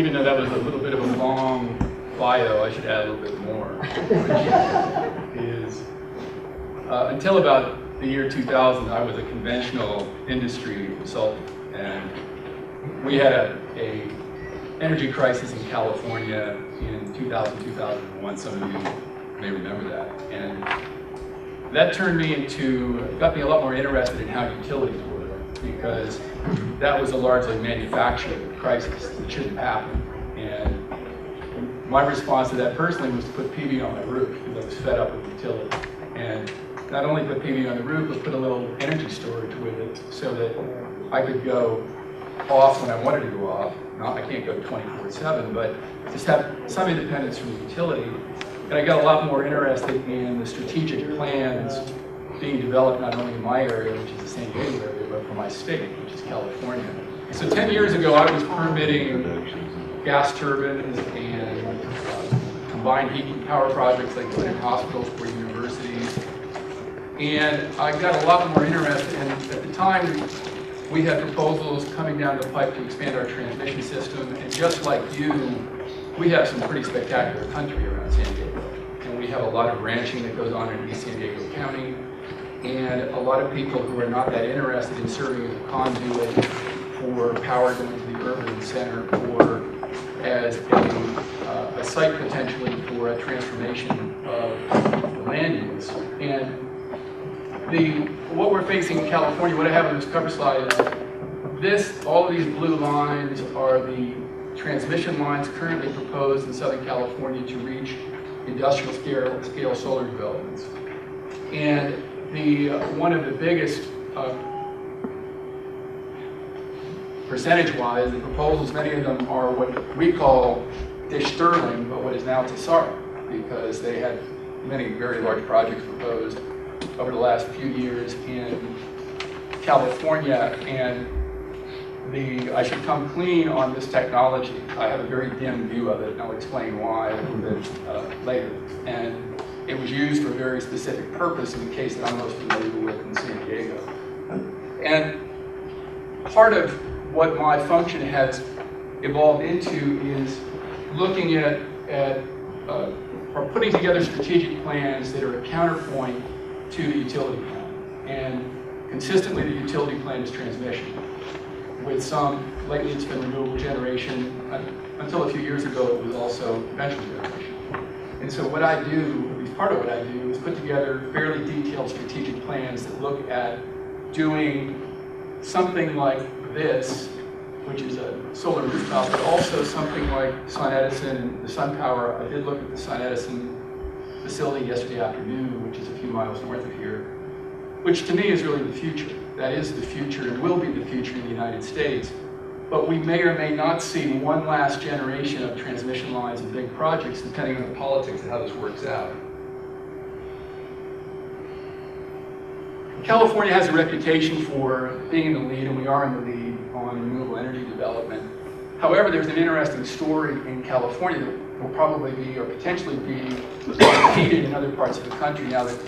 even though that was a little bit of a long bio, I should add a little bit more, which is, until about the year 2000, I was a conventional industry consultant, and we had a energy crisis in California in 2000, 2001. Some of you may remember that. And that got me a lot more interested in how utilities work, because that was a largely manufactured crisis that shouldn't happen. And my response to that personally was to put PV on my roof, because I was fed up with utility. And not only put PV on the roof, but put a little energy storage with it so that I could go off when I wanted to go off. I can't go 24/7, but just have some independence from the utility. And I got a lot more interested in the strategic plans being developed not only in my area, which is the San Diego area, but for my state, which is California. So 10 years ago, I was permitting gas turbines and combined heat and power projects like in hospitals or universities. And I got a lot more interested, and at the time, we had proposals coming down the pipe to expand our transmission system, and just like you, we have some pretty spectacular country around San Diego. And we have a lot of ranching that goes on in East San Diego County, and a lot of people who are not that interested in serving as a conduit for power going to the urban center, or as a site potentially for a transformation of the land use. And what we're facing in California, what I have on this cover slide is all of these blue lines are the transmission lines currently proposed in Southern California to reach industrial scale solar developments. And one of the biggest percentage-wise, the proposals, many of them are what we call Dish Sterling, but what is now Tesara, because they had many very large projects proposed over the last few years in California. And I should come clean on this technology. I have a very dim view of it, and I'll explain why a little bit later. And it was used for a very specific purpose in the case that I'm most familiar with in San Diego. And part of what my function has evolved into is looking at or putting together strategic plans that are a counterpoint to the utility plan. And consistently, the utility plan is transmission. With lately it's been renewable generation. Until a few years ago, it was also conventional generation. And so what I do, at least part of what I do, is put together fairly detailed strategic plans that look at doing something like this, which is a solar rooftop, but also something like Sun Edison and the sun power. I did look at the Sun Edison facility yesterday afternoon, which is a few miles north of here, which to me is really the future. That is the future and will be the future in the United States. But we may or may not see one last generation of transmission lines and big projects, depending on the politics and how this works out. California has a reputation for being in the lead, and we are in the lead on renewable energy development. However, there's an interesting story in California that will probably be, or potentially be, repeated in other parts of the country now that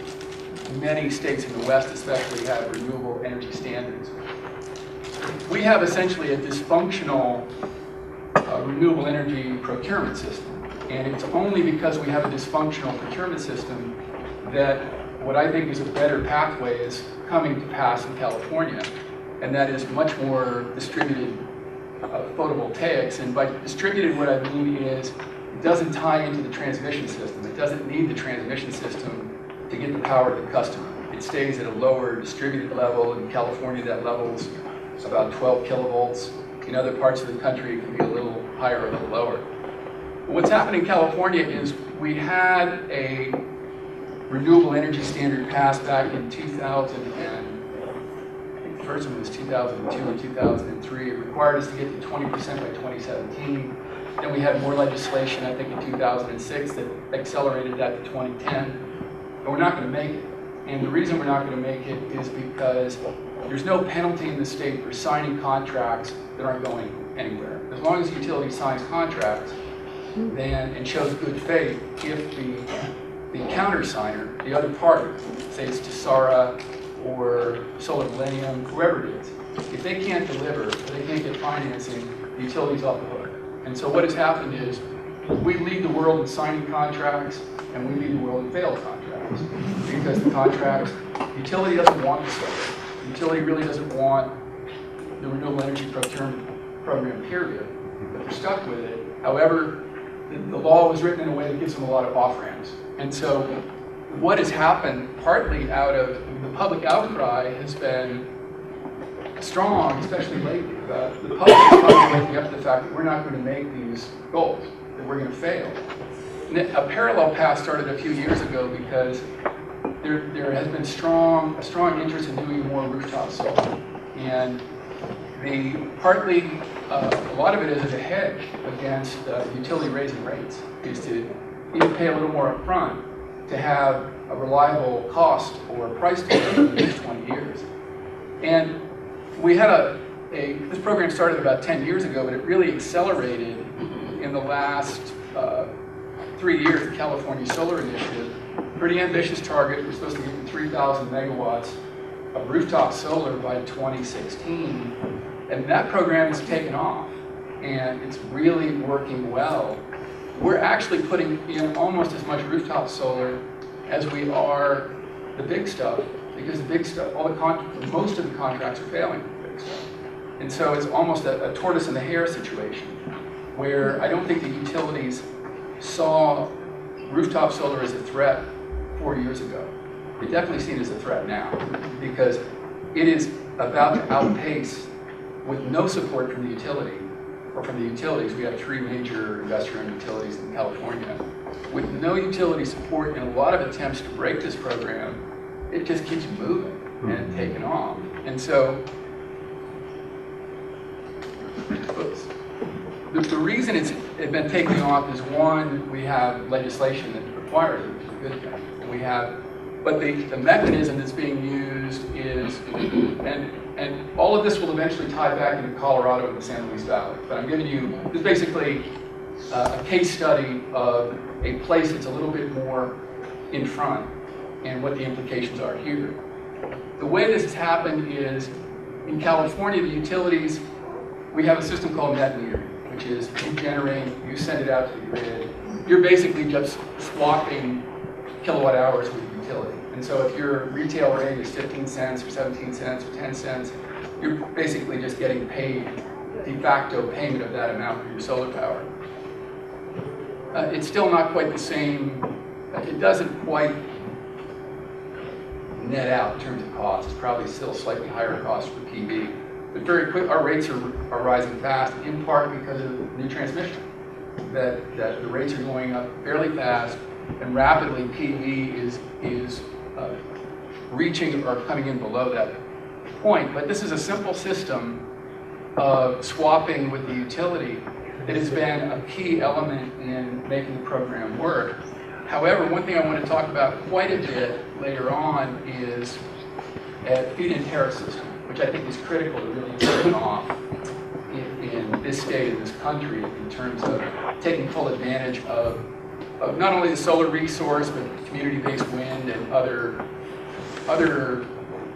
many states in the West especially have renewable energy standards. We have essentially a dysfunctional renewable energy procurement system. And it's only because we have a dysfunctional procurement system that what I think is a better pathway is coming to pass in California. And that is much more distributed photovoltaics. And by distributed, what I mean is it doesn't tie into the transmission system. It doesn't need the transmission system to get the power to the customer. It stays at a lower distributed level. In California, that level's about 12 kilovolts. In other parts of the country, it can be a little higher or a little lower. But what's happened in California is we had a renewable energy standard passed back in 2000, and I think the first one was 2002 and 2003. It required us to get to 20% by 2017. Then we had more legislation, I think in 2006, that accelerated that to 2010. But we're not going to make it. And the reason we're not going to make it is because there's no penalty in the state for signing contracts that aren't going anywhere. As long as the utility signs contracts and shows good faith, if the countersigner, the other party, say it's Tesara or Solar Millennium, whoever it is, if they can't deliver, or they can't get financing, the utility's off the hook. And so what has happened is we lead the world in signing contracts, and we lead the world in failed contracts. Because the contracts, utility doesn't want the stuff. Utility really doesn't want the renewable energy procurement program, period. But they're stuck with it. However, the law was written in a way that gives them a lot of off-ramps. And so what has happened, partly out of the public outcry, has been strong, especially lately. The public is finally waking up to the fact that we're not going to make these goals, that we're going to fail. And a parallel path started a few years ago because there has been a strong interest in doing more rooftop solar. And partly, a lot of it is as a hedge against utility raising rates, is to either pay a little more upfront to have a reliable cost or price to it over the next 20 years. And we had this program started about 10 years ago, but it really accelerated in the last 3 years, the California Solar Initiative. Pretty ambitious target. We're supposed to get to 3,000 megawatts of rooftop solar by 2016. And that program has taken off, and it's really working well. We're actually putting in almost as much rooftop solar as we are the big stuff, because the big stuff, most of the contracts are failing with the big stuff. And so it's almost a tortoise and the hare situation, where I don't think the utilities saw rooftop solar as a threat 4 years ago. They definitely see it as a threat now, because it is about to outpace, with no support from the utility, or from the utilities. We have 3 major investor-owned utilities in California. With no utility support and a lot of attempts to break this program, it just keeps moving and taking off. And so, the reason it's been taking off is, one, we have legislation that requires it, which is a good thing. And but the mechanism that's being used is, and all of this will eventually tie back into Colorado and the San Luis Valley. But I'm giving you, this is basically a case study of a place that's a little bit more in front and what the implications are here. The way this has happened is, in California, the utilities, we have a system called net metering, which is you generate, you send it out to the grid. You're basically just swapping kilowatt hours with the utility. And so if your retail rate is 15 cents or 17 cents or 10 cents, you're basically just getting paid de facto payment of that amount for your solar power. It's still not quite the same. It doesn't quite net out in terms of cost. It's probably still slightly higher cost for PV. But very quick, our rates are rising fast, in part because of new transmission. That the rates are going up fairly fast, and rapidly PV is reaching or coming in below that point. But this is a simple system of swapping with the utility that has been a key element in making the program work. However, one thing I want to talk about quite a bit later on is a feed-in tariff system, which I think is critical to really taking off in this state of this country in terms of taking full advantage of not only the solar resource, but community-based wind and other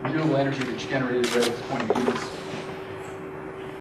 renewable energy that's generated at this point of use.